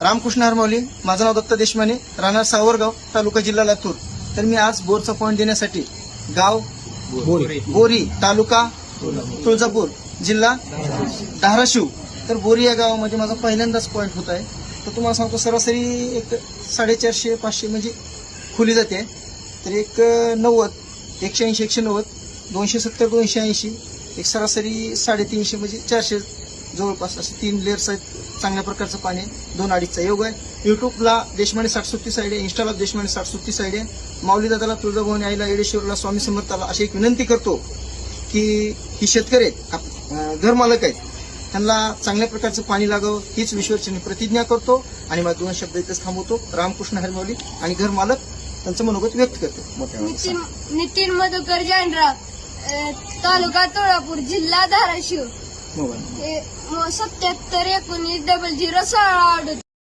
रामकृष्ण हरमौली, माझं नाव दत्त देशमाने, राहणार सावरगाव, तालुका जिल्हा लातूर. तर मी आज बोरचा पॉईंट देण्यासाठी गाव बोरी, तालुका तुळजापूर, जिल्हा धाराशिव. तर बोरी या गावामध्ये माझा पहिल्यांदाच पॉईंट होत आहे. तर तुम्हाला सांगतो सरासरी एक 450-500 म्हणजे खुली जाते. तर एक 90, 180, 190, 270, 280, एक सरासरी 350 म्हणजे 400 जवळपास असे 3 लेअर्स आहेत. चांगल्या प्रकारचं पाणी आहे. 2-2.5चा योग आहे. युट्यूबला देशमाने 60-70 साईड आहे, इंस्टाला देशमाने 60-70 साईड आहे. माऊली दादाला, तुळजाभवानी आईला, येडेश्वरला, स्वामी समर्थाला अशी एक विनंती करतो की ही शेतकरी आहेत, घरमालक आहेत, त्यांना चांगल्या प्रकारचं पाणी लागावं हीच विश्वासाने प्रतिज्ञा करतो. आणि मला 2 शब्द इथेच थांबवतो. रामकृष्ण हरमौली आणि घरमालक त्यांचं मनोगत व्यक्त करतो. नितीन मधुकर जानराव, तालुका तुळजापूर, जिल्हा धाराशिव. 77 77 19 00 16